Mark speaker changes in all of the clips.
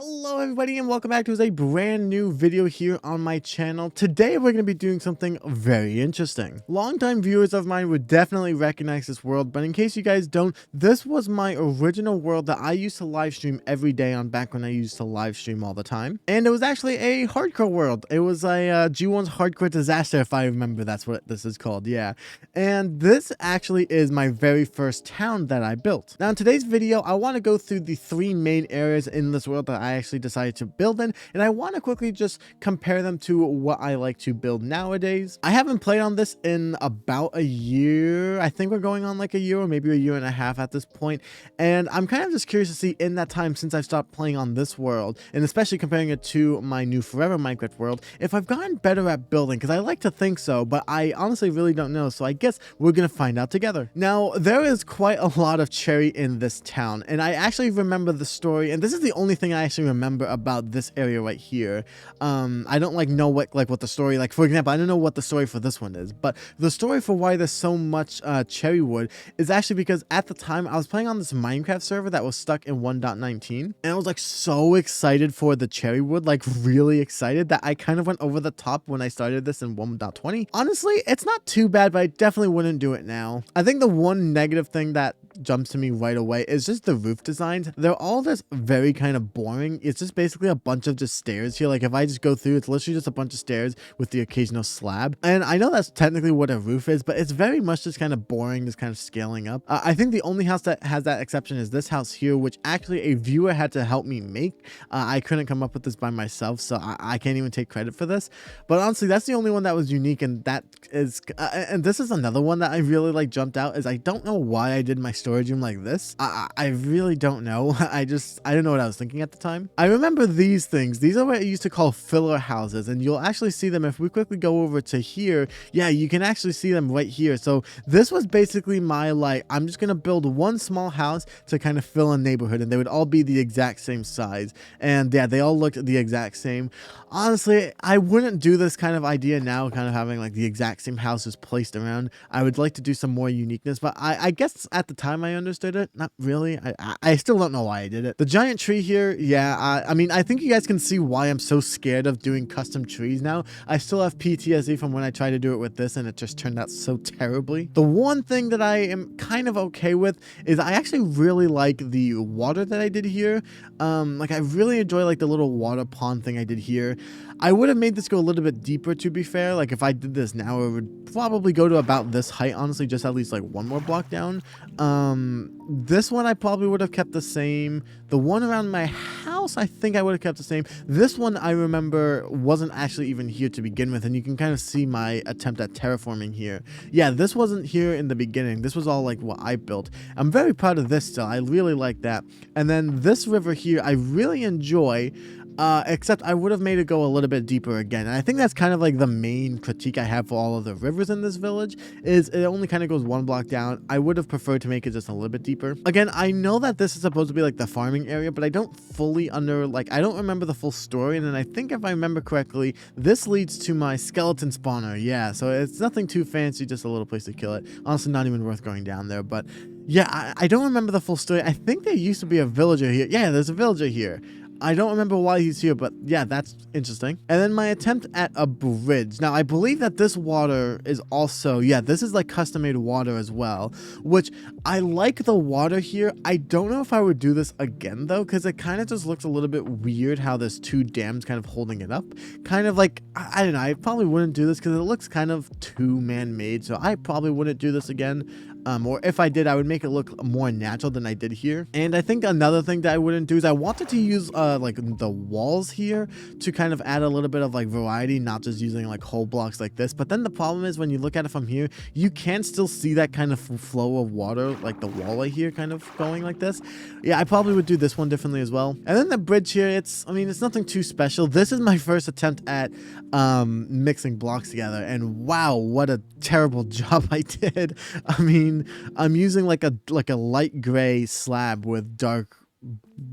Speaker 1: Hello everybody and welcome back to a brand new video here on my channel. Today we're going to be doing something very interesting. Longtime viewers of mine would definitely recognize this world, but in case you guys don't, this was my original world that I used to live stream every day on back when I used to live stream all the time. And it was actually a hardcore world. It was a G1's hardcore disaster, if I remember that's what this is called, yeah. And this actually is my very first town that I built. Now in today's video, I want to go through the three main areas in this world that I actually decided to build in, and I want to quickly just compare them to what I like to build nowadays. I haven't played on this in about a year. I think we're going on like a year or maybe a year and a half at this point, and I'm kind of just curious to see in that time since I've stopped playing on this world, and especially comparing it to my new forever Minecraft world, if I've gotten better at building, because I like to think so, but I honestly really don't know, so I guess we're gonna find out together. Now, there is quite a lot of cherry in this town, and I actually remember the story, and this is the only thing I actually remember about this area right here. I don't know what the story, like for example, I don't know what the story for this one is, but the story for why there's so much cherry wood is actually because at the time I was playing on this Minecraft server that was stuck in 1.19, and I was like so excited for the cherry wood, like really excited, that I kind of went over the top when I started this in 1.20. Honestly, it's not too bad, but I definitely wouldn't do it now. I think the one negative thing that jumps to me right away is just the roof designs. They're all just very kind of boring. It's just basically a bunch of just stairs here. Like if I just go through, it's literally just a bunch of stairs with the occasional slab. And I know that's technically what a roof is, but it's very much just kind of boring, just kind of scaling up. I think the only house that has that exception is this house here, which actually a viewer had to help me make. I couldn't come up with this by myself, so I can't even take credit for this. But honestly, that's the only one that was unique, and that is, and this is another one that I really like jumped out, is I don't know why I did my storage room like this. I really don't know. I don't know what I was thinking at the time. I remember these things. These are what I used to call filler houses, and you'll actually see them if we quickly go over to here. Yeah, you can actually see them right here. So this was basically my, like, I'm just gonna build one small house to kind of fill a neighborhood, and they would all be the exact same size. And yeah, they all looked the exact same. Honestly, I wouldn't do this kind of idea now, kind of having like the exact same houses placed around. I would like to do some more uniqueness, but I guess at the time I understood it. Not really. I still don't know why I did it. The giant tree here, yeah, I mean, I think you guys can see why I'm so scared of doing custom trees now. I still have PTSD from when I tried to do it with this, and it just turned out so terribly. The one thing that I am kind of okay with is I actually really like the water that I did here. Like I really enjoy like the little water pond thing I did here. I would have made this go a little bit deeper, to be fair. Like if I did this now, it would probably go to about this height, honestly, just at least like one more block down. This one I probably would have kept the same. The one around my house, I think I would have kept the same. This one I remember wasn't actually even here to begin with, and you can kind of see my attempt at terraforming here. Yeah, this wasn't here in the beginning. This was all like what I built. I'm very proud of this still. I really like that. And then this river here, I really enjoy. Except I would have made it go a little bit deeper again. And I think that's kind of like the main critique I have for all of the rivers in this village, is it only kind of goes one block down. I would have preferred to make it just a little bit deeper. Again, I know that this is supposed to be like the farming area, but I don't fully I don't remember the full story. And then I think if I remember correctly, this leads to my skeleton spawner. Yeah, so it's nothing too fancy, just a little place to kill it. Honestly, not even worth going down there, but yeah, I don't remember the full story. I think there used to be a villager here. Yeah, there's a villager here. I don't remember why he's here, but yeah, that's interesting. And then my attempt at a bridge. Now, I believe that this water is also, yeah, this is like custom-made water as well, which I like the water here. I don't know if I would do this again, though, because it kind of just looks a little bit weird how there's two dams kind of holding it up. Kind of like, I don't know, I probably wouldn't do this because it looks kind of too man-made, so I probably wouldn't do this again. Or if I did, I would make it look more natural than I did here. And I think another thing that I wouldn't do is I wanted to use like the walls here to kind of add a little bit of like variety, not just using like whole blocks like this. But then the problem is when you look at it from here, you can still see that kind of flow of water, like the wall right here kind of going like this. Yeah, I probably would do this one differently as well. And then the bridge here, it's nothing too special. This is my first attempt at mixing blocks together, and wow, what a terrible job I did. I mean, I'm using like a light gray slab with dark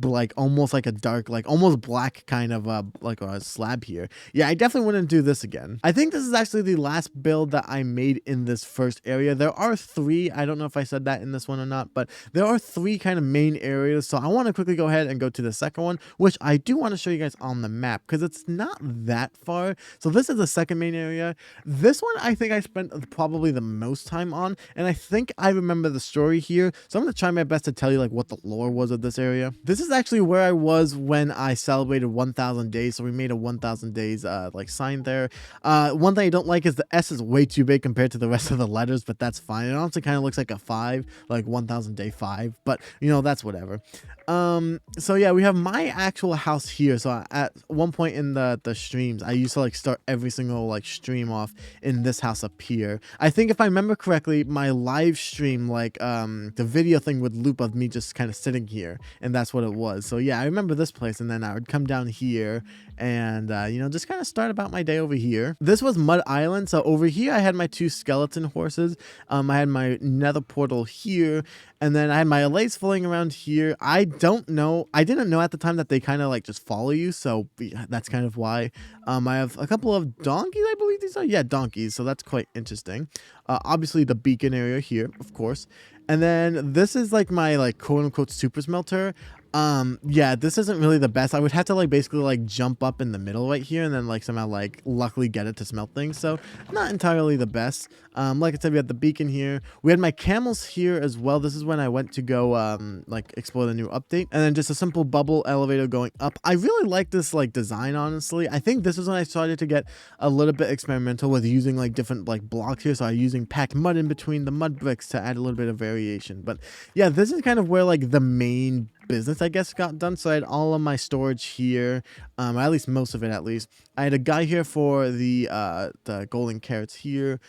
Speaker 1: like almost like a dark, like almost black kind of like a slab here. Yeah, I definitely wouldn't do this again. I think this is actually the last build that I made in this first area. There are three. I don't know if I said that in this one or not, but there are three kind of main areas. So I want to quickly go ahead and go to the second one, which I do want to show you guys on the map because it's not that far. So this is the second main area. This one I think I spent probably the most time on, and I think I remember the story here. So I'm going to try my best to tell you like what the lore was of this area. This is actually where I was when I celebrated 1,000 days. So we made a 1,000 days like sign there. One thing I don't like is the S is way too big compared to the rest of the letters, but that's fine. It honestly kind of looks like a 5, like 1,000 day 5, but you know, that's whatever. So yeah, we have my actual house here. So at one point in the streams, I used to like start every single like stream off in this house up here. I think if I remember correctly, my live stream, like the video thing would loop of me just kind of sitting here, and that's what it was. So yeah, I remember this place, and then I would come down here and you know, just kind of start about my day over here. This was Mud Island. So over here I had my 2 skeleton horses. I had my nether portal here, and then I had my allays floating around here. I didn't know at the time that they kind of like just follow you, so yeah, that's kind of why. I have a couple of donkeys, I believe these are. Yeah, donkeys, so that's quite interesting. Obviously the beacon area here, of course. And then this is like my like quote unquote super smelter. Yeah, this isn't really the best. I would have to like basically like jump up in the middle right here and then like somehow like luckily get it to smelt things. So not entirely the best. Like I said, we had the beacon here. We had my camels here as well. This is when I went to go like explore the new update, and then just a simple bubble elevator going up. I really like this like design, honestly. I think this is when I started to get a little bit experimental with using like different like blocks here. So I'm using packed mud in between the mud bricks to add a little bit of variation. But yeah, this is kind of where like the main business, I guess, got done. So I had all of my storage here, at least most of it. At least I had a guy here for the golden carrots here.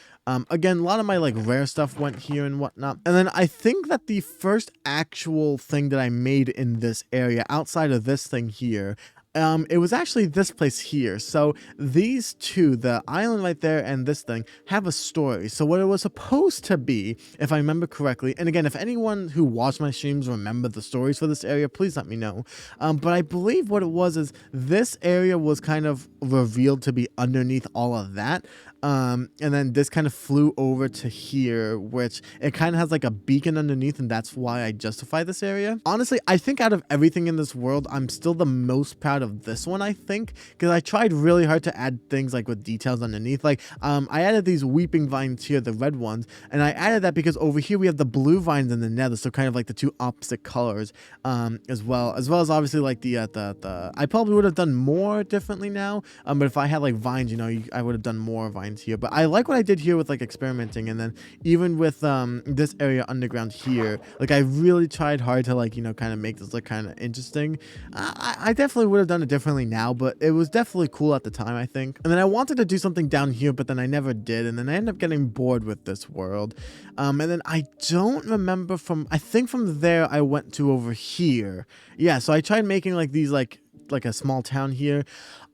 Speaker 1: Again, a lot of my like rare stuff went here and whatnot. And then I think that the first actual thing that I made in this area outside of this thing here, it was actually this place here. So these two, the island right there and this thing, have a story. So what it was supposed to be, if I remember correctly, and again, if anyone who watched my streams remember the stories for this area, please let me know. But I believe what it was is this area was kind of revealed to be underneath all of that. And then this kind of flew over to here, which it kind of has like a beacon underneath, and that's why I justify this area. Honestly, I think out of everything in this world, I'm still the most proud of this one, I think, because I tried really hard to add things like with details underneath. Like I added these weeping vines here, the red ones, and I added that because over here we have the blue vines in the nether, so kind of like the 2 opposite colors, as well as obviously like the I probably would have done more differently now, but if I had like vines, you know, I would have done more vines here. But I like what I did here with like experimenting, and then even with this area underground here, like I really tried hard to like, you know, kind of make this look kind of interesting. I definitely would have done it differently now, but it was definitely cool at the time, I think. And then I wanted to do something down here, but then I never did, and then I ended up getting bored with this world. And then I don't remember I think from there I went to over here. Yeah, so I tried making like these like a small town here.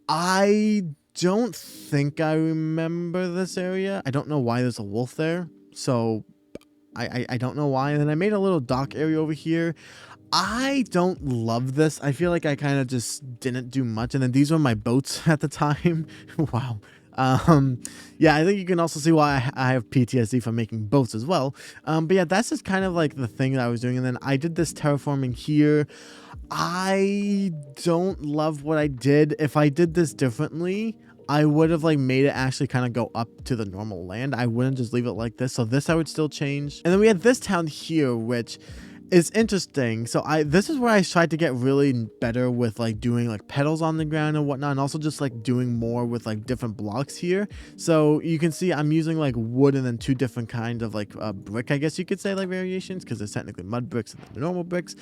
Speaker 1: I don't think I remember this area. I don't know why there's a wolf there, so I don't know why. And then I made a little dock area over here. I don't love this. I feel like I kind of just didn't do much. And then these were my boats at the time. Wow. Yeah, I think you can also see why I have PTSD from making boats as well. But yeah, that's just kind of like the thing that I was doing. And then I did this terraforming here. I don't love what I did. If I did this differently, I would have like made it actually kind of go up to the normal land. I wouldn't just leave it like this. So this I would still change. And then we had this town here, which is interesting. So this is where I tried to get really better with like doing like petals on the ground and whatnot, and also just like doing more with like different blocks here. So you can see I'm using like wood and then 2 different kinds of like brick, I guess you could say, like variations, because there's technically mud bricks and the normal bricks.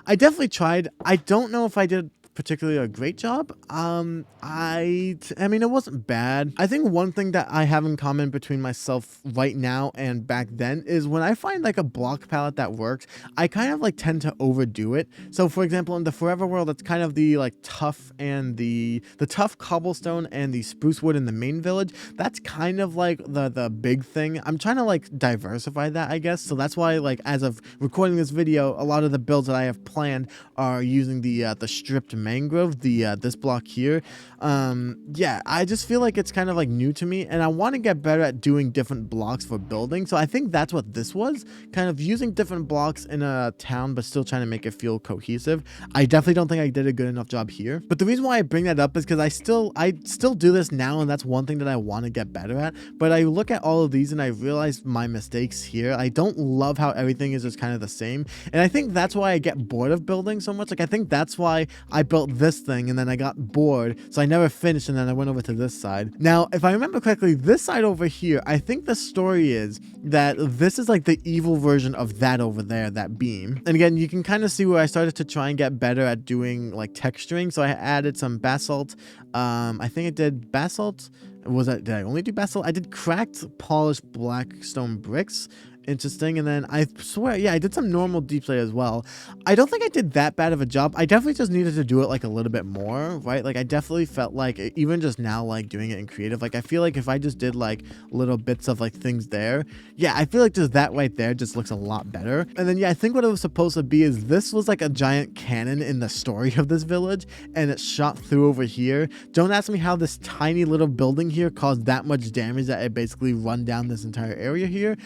Speaker 1: I definitely tried. I don't know if I did particularly a great job. I mean, it wasn't bad. I think one thing that I have in common between myself right now and back then is when I find like a block palette that works, I kind of like tend to overdo it. So for example, in the Forever world, it's kind of the like tough and the tough cobblestone and the spruce wood in the main village. That's kind of like the big thing. I'm trying to like diversify that, I guess. So that's why, like, as of recording this video, a lot of the builds that I have planned are using the stripped mangrove, this block here. Yeah, I just feel like it's kind of like new to me, and I want to get better at doing different blocks for building. So I think that's what this was, kind of using different blocks in a town but still trying to make it feel cohesive. I definitely don't think I did a good enough job here, but the reason why I bring that up is because I still do this now, and that's one thing that I want to get better at. But I look at all of these and I realize my mistakes here. I don't love how everything is just kind of the same, and I think that's why I get bored of building so much. Like, I think that's why I built this thing and then I got bored, so I never finished, and then I went over to this side. Now, if I remember correctly, this side over here, I think the story is that this is like the evil version of that over there, that beam. And again, you can kind of see where I started to try and get better at doing like texturing. So I added some basalt. I think I did basalt. Did I only do basalt? I did cracked polished black stone bricks. Interesting. And then I swear, yeah, I did some normal deep slate as well. I don't think I did that bad of a job. I definitely just needed to do it like a little bit more, right? Like, I definitely felt like, even just now, like doing it in creative, like I feel like if I just did like little bits of like things there, yeah, I feel like just that right there just looks a lot better. And then yeah, I think what it was supposed to be is this was like a giant cannon in the story of this village, and it shot through over here. Don't ask me how this tiny little building here caused that much damage that it basically run down this entire area here.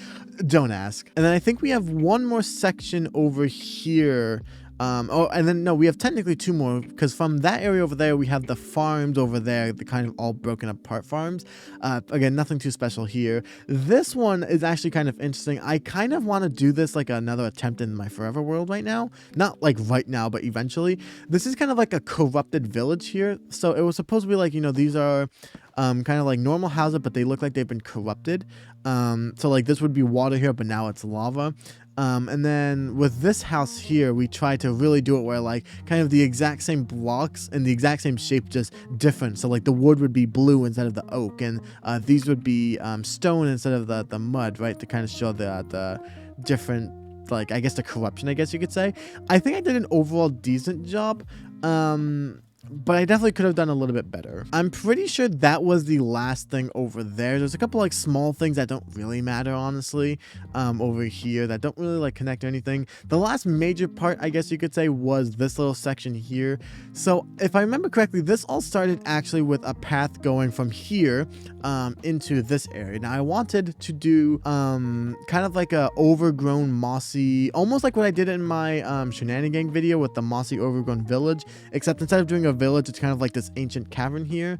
Speaker 1: Don't ask. And then I think we have one more section over here. And then no, we have technically two more, because from that area over there we have the farms over there, the kind of all broken apart farms. Again, nothing too special here. This one is actually kind of interesting. I kind of want to do this like another attempt in my Forever world right now, not like right now, but eventually. This is kind of like a corrupted village here. So it was supposed to be like, you know, these are kind of like normal houses, but they look like they've been corrupted. So like this would be water here, but now it's lava. And then with this house here, we try to really do it where like kind of the exact same blocks and the exact same shape, just different. So like the wood would be blue instead of the oak, and these would be stone instead of the mud, right? To kind of show the different, like, I guess the corruption, I guess you could say. I think I did an overall decent job. But I definitely could have done a little bit better. I'm pretty sure that was the last thing over there. There's a couple like small things that don't really matter, honestly, over here that don't really like connect or anything. The last major part, I guess you could say, was this little section here. So if I remember correctly, this all started actually with a path going from here into this area. Now I wanted to do kind of like a overgrown mossy, almost like what I did in my shenanigan video with the mossy overgrown village, except instead of doing a village, it's kind of like this ancient cavern here.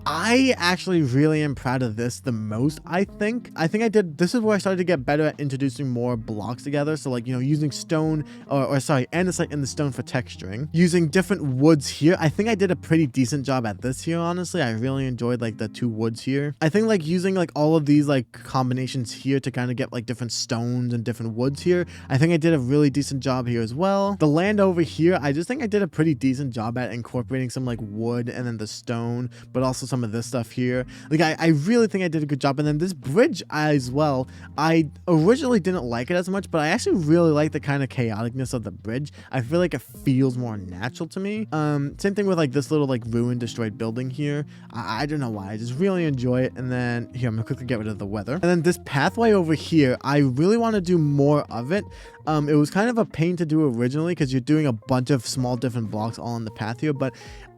Speaker 1: I actually really am proud of this the most. I think I did, this is where I started to get better at introducing more blocks together. So like, you know, using stone or sorry, andesite in the stone for texturing, using different woods here. I think I did a pretty decent job at this here, honestly. I really enjoyed like the two woods here. I think like using like all of these like combinations here to kind of get like different stones and different woods here, I think I did a really decent job here as well. The land over here, I just think I did a pretty decent job at incorporating some like wood and then the stone, but also some of this stuff here. Like I really think I did a good job. And then this bridge as well, I originally didn't like it as much, but I actually really like the kind of chaoticness of the bridge. I feel like it feels more natural to me. Same thing with like this little like ruined, destroyed building here. I don't know why, I just really enjoy it. And then here, I'm gonna quickly get rid of the weather. And then this pathway over here, I really want to do more of it. It was kind of a pain to do originally because you're doing a bunch of small different blocks all on the path here, but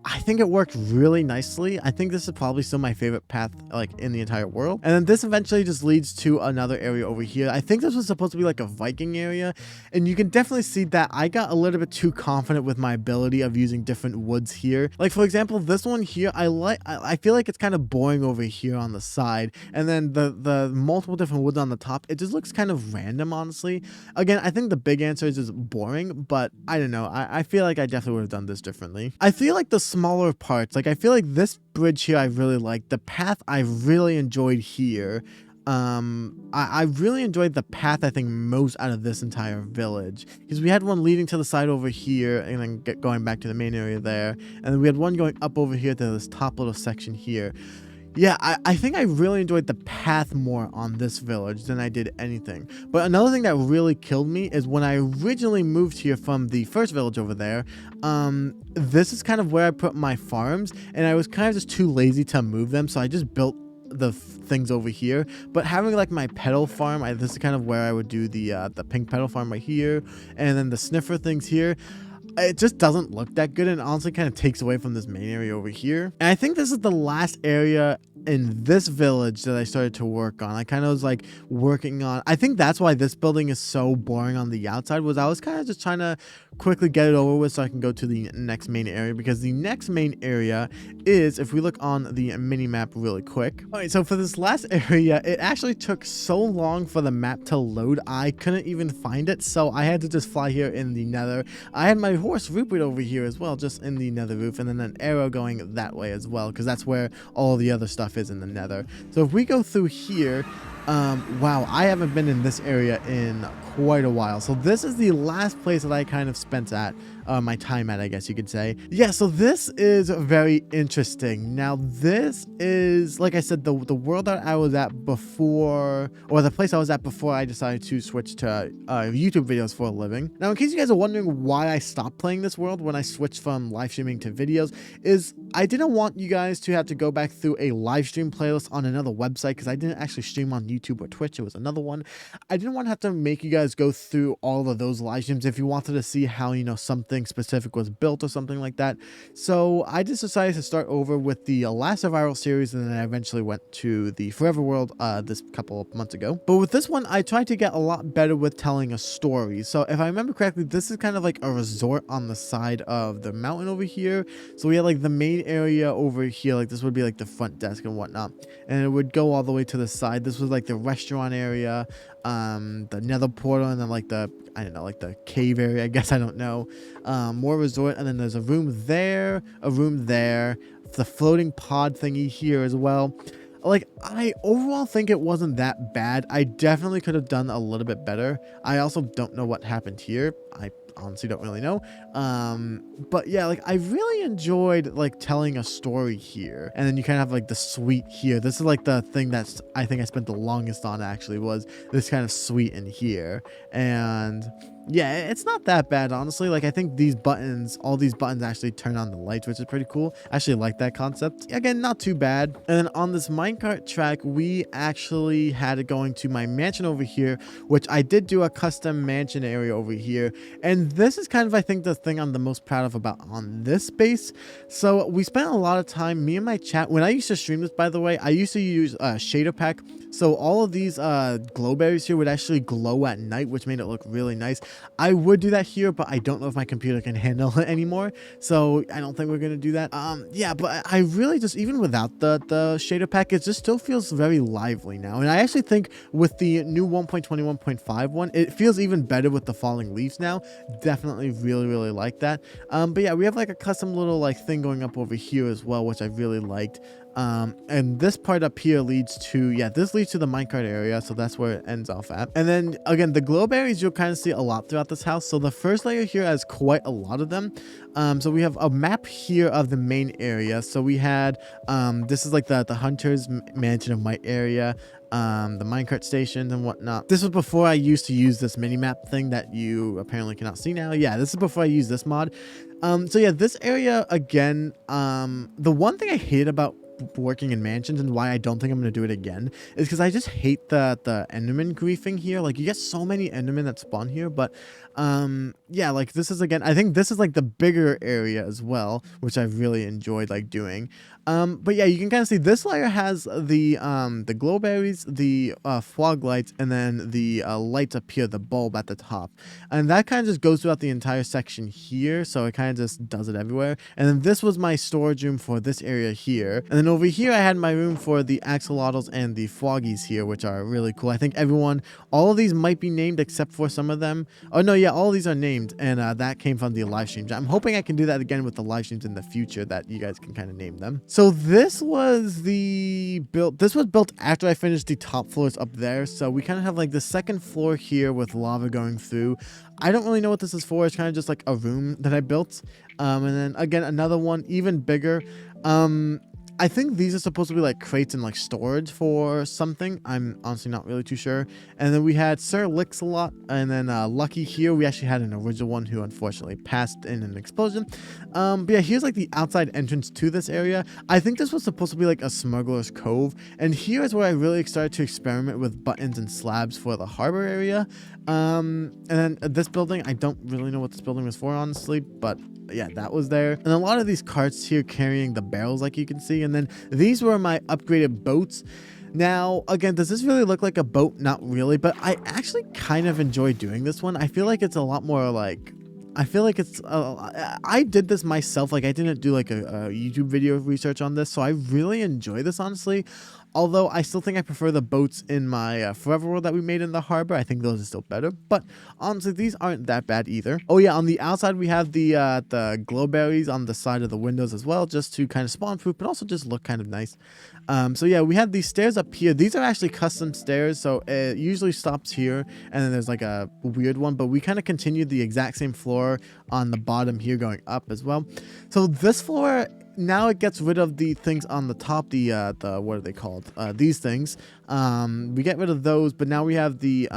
Speaker 1: I think it worked really nicely. I think this is probably still my favorite path like in the entire world. And then this eventually just leads to another area over here. I think this was supposed to be like a Viking area, and you can definitely see that I got a little bit too confident with my ability of using different woods here. Like for example, this one here, I feel like it's kind of boring over here on the side, and then the multiple different woods on the top, it just looks kind of random, honestly. Again, I think the big answer is just boring, but I don't know. I feel like I definitely would have done this differently. I feel like the smaller parts, like I feel like this bridge here I really like. The path I really enjoyed here. I really enjoyed the path, I think, most out of this entire village, because we had one leading to the side over here and then going back to the main area there, and then we had one going up over here to this top little section here. Yeah, I think I really enjoyed the path more on this village than I did anything. But another thing that really killed me is when I originally moved here from the first village over there, this is kind of where I put my farms, and I was kind of just too lazy to move them, so I just built the things over here. But having like my petal farm, this is kind of where I would do the pink petal farm right here, and then the sniffer things here. It just doesn't look that good, and honestly kind of takes away from this main area over here. And I think this is the last area in this village that I started to work on. I kind of was like working on, I think that's why this building is so boring on the outside, was I was kind of just trying to quickly get it over with so I can go to the next main area, because the next main area is, if we look on the mini map really quick. All right, so for this last area, it actually took so long for the map to load, I couldn't even find it, so I had to just fly here in the nether. I had my horse Rupert over here as well, just in the nether roof, and then an arrow going that way as well, because that's where all the other stuff is in the nether. So if we go through here, wow, I haven't been in this area in quite a while. So this is the last place that I kind of spent my time at, I guess you could say. Yeah, so this is very interesting. Now this is, like I said, the world that I was at before, or the place I was at before I decided to switch to YouTube videos for a living. Now, in case you guys are wondering why I stopped playing this world when I switched from live streaming to videos, is I didn't want you guys to have to go back through a live stream playlist on another website, because I didn't actually stream on YouTube or Twitch. It was another one. I didn't want to have to make you guys go through all of those live streams if you wanted to see how, you know, something specific was built or something like that. So I just decided to start over with the last survival series, and then I eventually went to the Forever World this couple of months ago. But with this one, I tried to get a lot better with telling a story. So if I remember correctly, this is kind of like a resort on the side of the mountain over here. So we had like the main area over here, like this would be like the front desk and whatnot, and it would go all the way to the side. This was like the restaurant area, the nether portal, and then like the, I don't know, like the cave area, I guess, I don't know. More resort, and then there's a room there, the floating pod thingy here as well. Like, I overall think it wasn't that bad. I definitely could have done a little bit better. I also don't know what happened here. I honestly don't really know. But yeah, like I really enjoyed like telling a story here. And then you kind of have like the suite here. This is like the thing that's, I think I spent the longest on, actually, was this kind of suite in here. And yeah, it's not that bad, honestly. Like, I think these buttons, all these buttons actually turn on the lights, which is pretty cool. I actually like that concept. Again, not too bad. And then on this minecart track, we actually had it going to my mansion over here, which I did do a custom mansion area over here. And this is kind of, I think, the thing I'm the most proud of about on this space. So we spent a lot of time, me and my chat, when I used to stream this, by the way, I used to use shader pack. So all of these glow berries here would actually glow at night, which made it look really nice. I would do that here, but I don't know if my computer can handle it anymore, so I don't think we're gonna do that. Yeah, but I really just, even without the shader pack, it just still feels very lively now. And I actually think with the new 1.21.5 one, it feels even better with the falling leaves now. Definitely really like that. But yeah, we have like a custom little like thing going up over here as well, which I really liked. And this part up here leads to, yeah, this leads to the minecart area, so that's where it ends off at. And then again, the glow berries you'll kind of see a lot throughout this house. So the first layer here has quite a lot of them. So we have a map here of the main area. So we had this is like the hunter's mansion of my area, the minecart stations and whatnot. This was before I used to use this mini map thing that you apparently cannot see now. Yeah, this is before I used this mod. So yeah, this area again, the one thing I hate about working in mansions and why I don't think I'm going to do it again is because I just hate the enderman griefing here. Like, you get so many endermen that spawn here, but yeah, like this is, again, I think this is like the bigger area as well, which I've really enjoyed like doing. But yeah, you can kind of see this layer has the glow berries, the fog lights, and then the lights up here, the bulb at the top, and that kind of just goes throughout the entire section here, so it kind of just does it everywhere. And then this was my storage room for this area here, and then over here I had my room for the axolotls and the froggies here, which are really cool. I think all of these might be named except for some of them. Oh no, yeah, yeah, all these are named, and that came from the live streams. I'm hoping I can do that again with the live streams in the future, that you guys can kind of name them. So this was built after I finished the top floors up there. So we kind of have like the second floor here with lava going through. I don't really know what this is for. It's kind of just like a room that I built. And then again, another one even bigger. I think these are supposed to be like crates and like storage for something. I'm honestly not really too sure. And then we had Sir Licks-a-Lot, and then Lucky here. We actually had an original one who unfortunately passed in an explosion. But yeah, here's like the outside entrance to this area. I think this was supposed to be like a smuggler's cove. And here is where I really started to experiment with buttons and slabs for the harbor area. And then this building, I don't really know what this building was for, honestly, but yeah, that was there. And a lot of these carts here carrying the barrels, like you can see. And then these were my upgraded boats. Now, again, does this really look like a boat? Not really, but I actually kind of enjoy doing this one. I feel like it's a lot more like, I feel like it's, I did this myself. Like I didn't do like a YouTube video research on this. So I really enjoy this, honestly. Although I still think I prefer the boats in my Forever World that we made in the harbor. I think those are still better. But honestly, these aren't that bad either. Oh yeah, on the outside we have the glowberries on the side of the windows as well, just to kind of spawn proof, but also just look kind of nice. So yeah, we have these stairs up here. These are actually custom stairs, so it usually stops here, and then there's like a weird one, but we kind of continued the exact same floor on the bottom here going up as well. So this floor, now it gets rid of the things on the top, the what are they called? These things. We get rid of those, but now we have the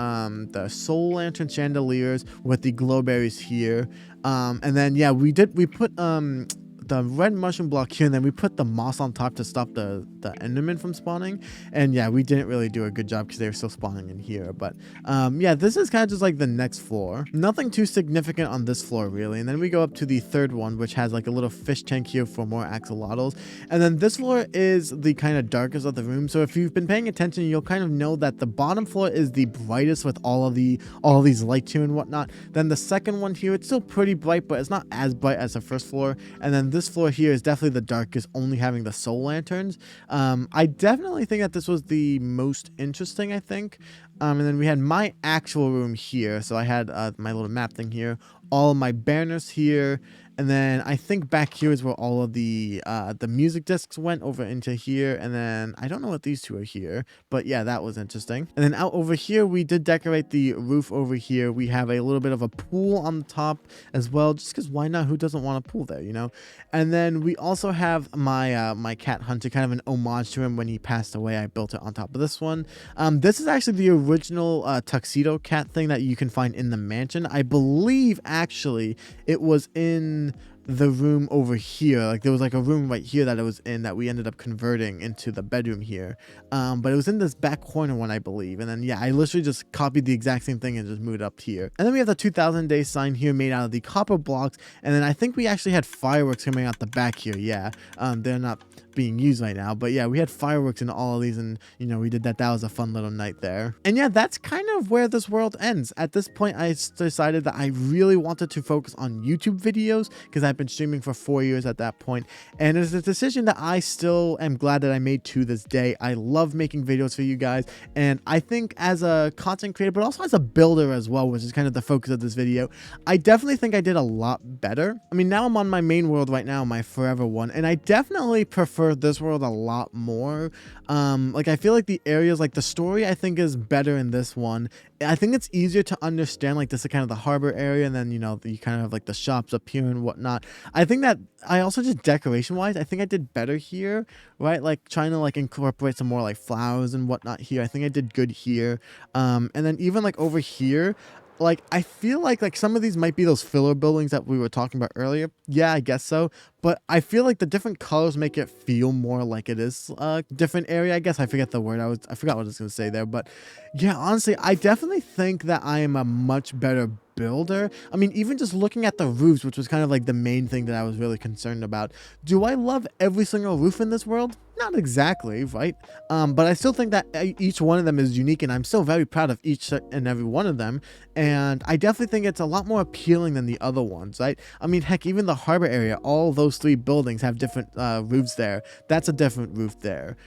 Speaker 1: soul lantern chandeliers with the glowberries here. And then yeah, we put the red mushroom block here, and then we put the moss on top to stop the enderman from spawning. And yeah, we didn't really do a good job because they were still spawning in here. But yeah, this is kind of just like the next floor. Nothing too significant on this floor really. And then we go up to the third one, which has like a little fish tank here for more axolotls. And then this floor is the kind of darkest of the room. So if you've been paying attention, you'll kind of know that the bottom floor is the brightest with all these lights here and whatnot. Then the second one here, it's still pretty bright, but it's not as bright as the first floor. And then this floor here is definitely the darkest, only having the soul lanterns. I definitely think that this was the most interesting, I think. And then we had my actual room here. So I had my little map thing here, all of my banners here, and then I think back here is where all of the music discs went over into here. And then I don't know what these two are here, but yeah, that was interesting. And then out over here, we did decorate the roof over here. We have a little bit of a pool on the top as well, just because why not? Who doesn't want a pool there, you know? And then we also have my my cat Hunter, kind of an homage to him when he passed away. I built it on top of this one. This is actually the original tuxedo cat thing that you can find in the mansion. I believe actually it was in the room over here. Like there was like a room right here that it was in that we ended up converting into the bedroom here. But it was in this back corner one, I believe. And then yeah, I literally just copied the exact same thing and just moved it up here. And then we have the 2000 day sign here made out of the copper blocks. And then I think we actually had fireworks coming out the back here. Yeah, they're not being used right now, but yeah, we had fireworks in all of these, and you know, we did that. That was a fun little night there. And yeah, that's kind of where this world ends. At this point, I decided that I really wanted to focus on YouTube videos because I've been streaming for 4 years at that point, and it's a decision that I still am glad that I made to this day. I love making videos for you guys, and I think as a content creator, but also as a builder as well, which is kind of the focus of this video, I definitely think I did a lot better. I mean, now I'm on my main world right now, my forever one, and I definitely prefer this world a lot more. Like I feel like the areas, like the story, I think is better in this one. I think it's easier to understand. Like this is kind of the harbor area, and then you know, you kind of have like the shops up here and whatnot. I think that I also just decoration wise, I think I did better here, right? Like trying to like incorporate some more like flowers and whatnot here. I think I did good here. And then even like over here, like I feel like some of these might be those filler buildings that we were talking about earlier. Yeah, I guess so. But I feel like the different colors make it feel more like it is a different area. I guess I forget the word. I forgot what I was going to say there. But yeah, honestly, I definitely think that I am a much better builder. I mean, even just looking at the roofs, which was kind of like the main thing that I was really concerned about. Do I love every single roof in this world? Not exactly, right? But I still think that each one of them is unique, and I'm still very proud of each and every one of them. And I definitely think it's a lot more appealing than the other ones, right? I mean, heck, even the harbor area, all those 3 buildings have different roofs there. That's a different roof there.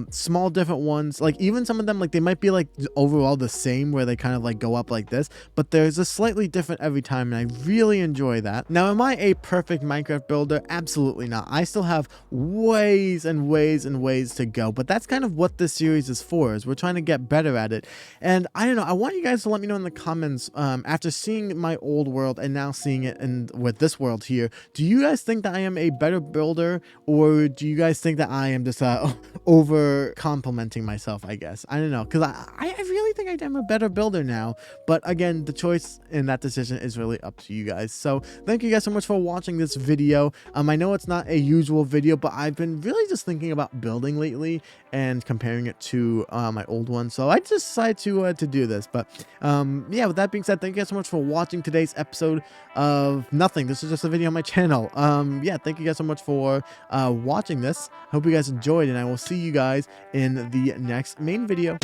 Speaker 1: Small different ones, like even some of them, like they might be like overall the same, where they kind of like go up like this, but there's a slightly different every time, and I really enjoy that. Now, am I a perfect Minecraft builder? Absolutely not. I still have ways and ways and ways to go, but that's kind of what this series is for, is we're trying to get better at it. And I don't know, I want you guys to let me know in the comments, after seeing my old world and now seeing it in with this world here, do you guys think that I am a better builder, or do you guys think that I am just over complimenting myself, I guess? I don't know, because I really think I am a better builder now, but again, the choice in that decision is really up to you guys. So thank you guys so much for watching this video. I know it's not a usual video, but I've been really just thinking about building lately and comparing it to my old one, so I just decided to do this. But yeah, with that being said, thank you guys so much for watching today's episode of nothing. This is just a video on my channel. Yeah, thank you guys so much for watching this. Hope you guys enjoyed, and I will see you guys in the next main video.